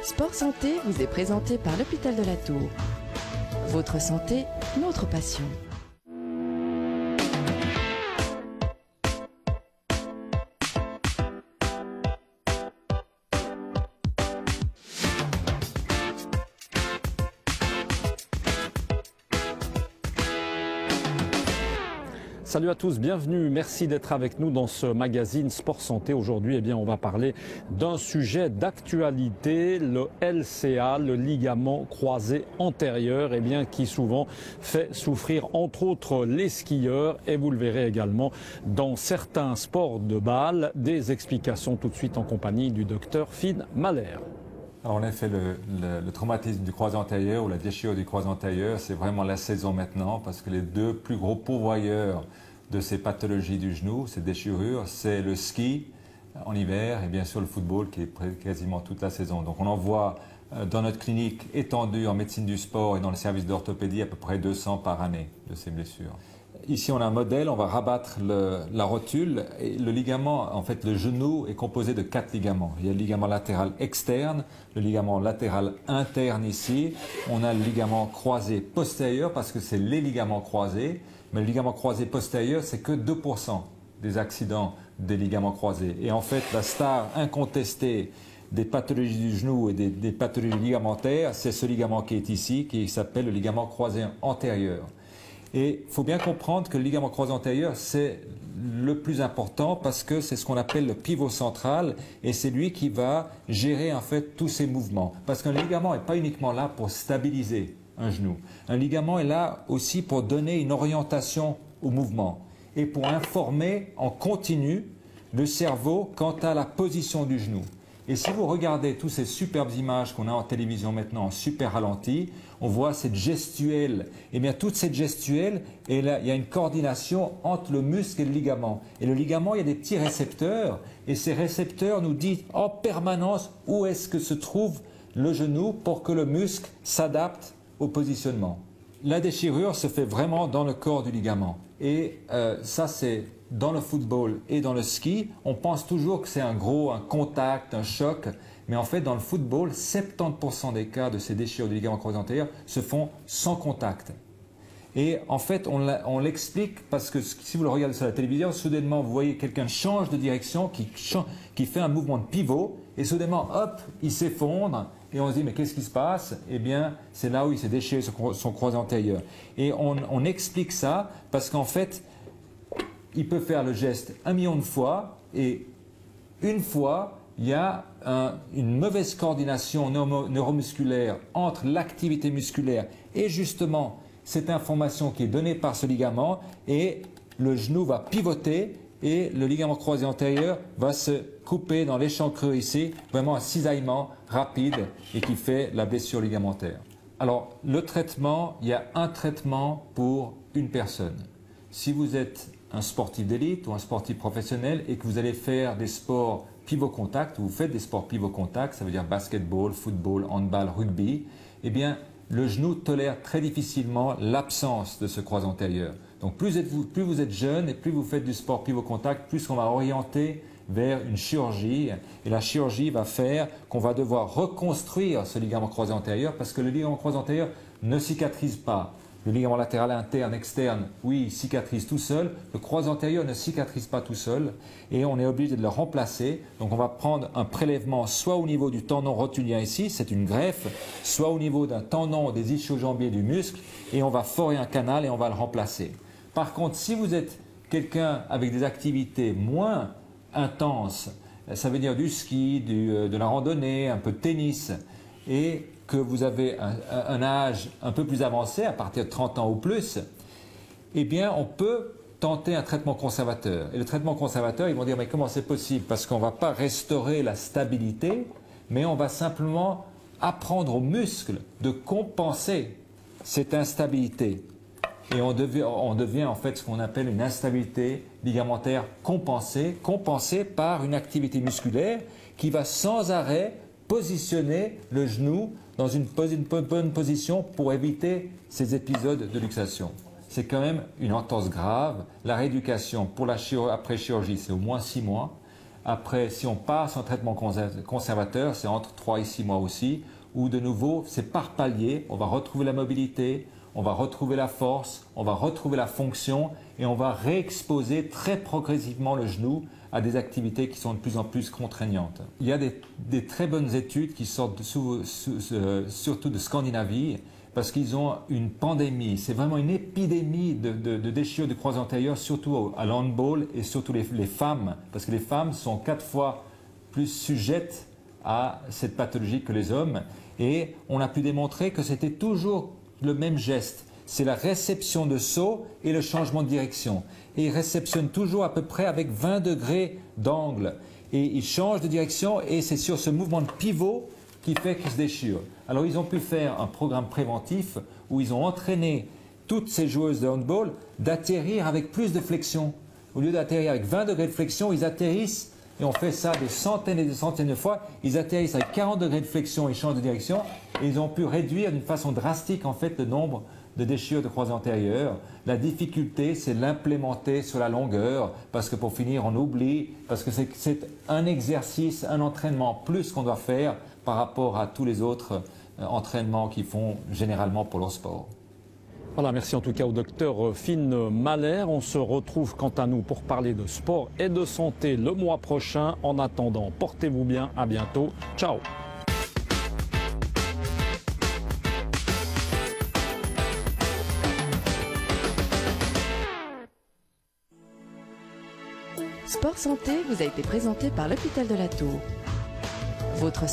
Sport Santé vous est présenté par l'Hôpital de la Tour. Votre santé, notre passion. Salut à tous, bienvenue, merci d'être avec nous dans ce magazine Sport Santé. Aujourd'hui, on va parler d'un sujet d'actualité, le LCA, le ligament croisé antérieur, qui souvent fait souffrir entre autres les skieurs et vous le verrez également dans certains sports de balle. Des explications tout de suite en compagnie du docteur Finn Mahler. Alors en effet, le traumatisme du croisé antérieur ou la déchirure du croisé antérieur, c'est vraiment la saison maintenant parce que les deux plus gros pourvoyeurs de ces pathologies du genou, ces déchirures, c'est le ski en hiver et bien sûr le football qui est quasiment toute la saison. Donc on en voit dans notre clinique étendue en médecine du sport et dans le service d'orthopédie à peu près 200 par année de ces blessures. Ici, on a un modèle, on va rabattre la rotule. Et le ligament, en fait, le genou est composé de 4 ligaments. Il y a le ligament latéral externe, le ligament latéral interne ici. On a le ligament croisé postérieur parce que c'est les ligaments croisés. Mais le ligament croisé postérieur, c'est que 2% des accidents des ligaments croisés. Et en fait, la star incontestée des pathologies du genou et des pathologies ligamentaires, c'est ce ligament qui est ici, qui s'appelle le ligament croisé antérieur. Et il faut bien comprendre que le ligament croisé antérieur, c'est le plus important parce que c'est ce qu'on appelle le pivot central et c'est lui qui va gérer en fait tous ces mouvements. Parce qu'un ligament n'est pas uniquement là pour stabiliser un genou. Un ligament est là aussi pour donner une orientation au mouvement et pour informer en continu le cerveau quant à la position du genou. Et si vous regardez toutes ces superbes images qu'on a en télévision maintenant en super ralenti, on voit cette gestuelle. Et bien toute cette gestuelle, et là, il y a une coordination entre le muscle et le ligament. Et le ligament, il y a des petits récepteurs. Et ces récepteurs nous disent en permanence où est-ce que se trouve le genou pour que le muscle s'adapte au positionnement. La déchirure se fait vraiment dans le corps du ligament. Et ça, c'est dans le football et dans le ski, on pense toujours que c'est un contact, un choc. Mais en fait, dans le football, 70% des cas de ces déchirures du ligament croisé antérieur se font sans contact. Et en fait, on l'explique parce que si vous le regardez sur la télévision, soudainement, vous voyez quelqu'un change de direction, qui fait un mouvement de pivot, et soudainement, hop, il s'effondre, et on se dit, mais qu'est-ce qui se passe? Eh bien, c'est là où il s'est déchiré son croisé antérieur. Et on explique ça parce qu'en fait, il peut faire le geste 1 million de fois, et une fois, il y a une mauvaise coordination neuromusculaire entre l'activité musculaire et justement cette information qui est donnée par ce ligament, et le genou va pivoter et le ligament croisé antérieur va se couper dans l'échancreux ici, vraiment un cisaillement rapide et qui fait la blessure ligamentaire. Alors le traitement, il y a un traitement pour une personne. Si vous êtes un sportif d'élite ou un sportif professionnel et que vous allez faire des sports pivot-contact, vous faites des sports pivot-contact, ça veut dire basketball, football, handball, rugby, eh bien le genou tolère très difficilement l'absence de ce croisé antérieur. Donc plus vous êtes jeune et plus vous faites du sport pivot-contact, plus on va orienter vers une chirurgie. Et la chirurgie va faire qu'on va devoir reconstruire ce ligament croisé antérieur parce que le ligament croisé antérieur ne cicatrise pas. Le ligament latéral interne, externe, oui, il cicatrise tout seul. Le croisé antérieur ne cicatrise pas tout seul et on est obligé de le remplacer. Donc on va prendre un prélèvement soit au niveau du tendon rotulien ici, c'est une greffe, soit au niveau d'un tendon des ischio-jambiers du muscle et on va forer un canal et on va le remplacer. Par contre, si vous êtes quelqu'un avec des activités moins intenses, ça veut dire du ski, de la randonnée, un peu de tennis, et que vous avez un âge un peu plus avancé, à partir de 30 ans ou plus, eh bien on peut tenter un traitement conservateur. Et le traitement conservateur, ils vont dire mais comment c'est possible? Parce qu'on ne va pas restaurer la stabilité, mais on va simplement apprendre aux muscles de compenser cette instabilité. Et on devient en fait ce qu'on appelle une instabilité ligamentaire compensée par une activité musculaire qui va sans arrêt positionner le genou dans une bonne position pour éviter ces épisodes de luxation. C'est quand même une entorse grave. La rééducation pour la après chirurgie, c'est au moins 6 mois. Après, si on passe en traitement conservateur, c'est entre 3 et 6 mois aussi, où de nouveau, c'est par palier, on va retrouver la mobilité, on va retrouver la force, on va retrouver la fonction et on va réexposer très progressivement le genou à des activités qui sont de plus en plus contraignantes. Il y a des très bonnes études qui sortent surtout de Scandinavie parce qu'ils ont une pandémie, c'est vraiment une épidémie de déchirure du croisé antérieur, surtout à l'handball et surtout les femmes, parce que les femmes sont 4 fois plus sujettes à cette pathologie que les hommes. Et on a pu démontrer que c'était toujours le même geste. C'est la réception de saut et le changement de direction. Et ils réceptionnent toujours à peu près avec 20 degrés d'angle. Et ils changent de direction et c'est sur ce mouvement de pivot qui fait qu'ils se déchirent. Alors ils ont pu faire un programme préventif où ils ont entraîné toutes ces joueuses de handball d'atterrir avec plus de flexion. Au lieu d'atterrir avec 20 degrés de flexion, ils atterrissent, et on fait ça des centaines et des centaines de fois, ils atterrissent avec 40 degrés de flexion, ils changent de direction, et ils ont pu réduire d'une façon drastique en fait le nombre de déchirures de croisé antérieur. La difficulté, c'est l'implémenter sur la longueur, parce que pour finir, on oublie, parce que c'est un exercice, un entraînement plus qu'on doit faire par rapport à tous les autres entraînements qu'ils font généralement pour leur sport. Voilà, merci en tout cas au docteur Finn Mahler. On se retrouve quant à nous pour parler de sport et de santé le mois prochain. En attendant, portez-vous bien, à bientôt. Ciao. Sport Santé vous a été présenté par l'Hôpital de la Tour. Votre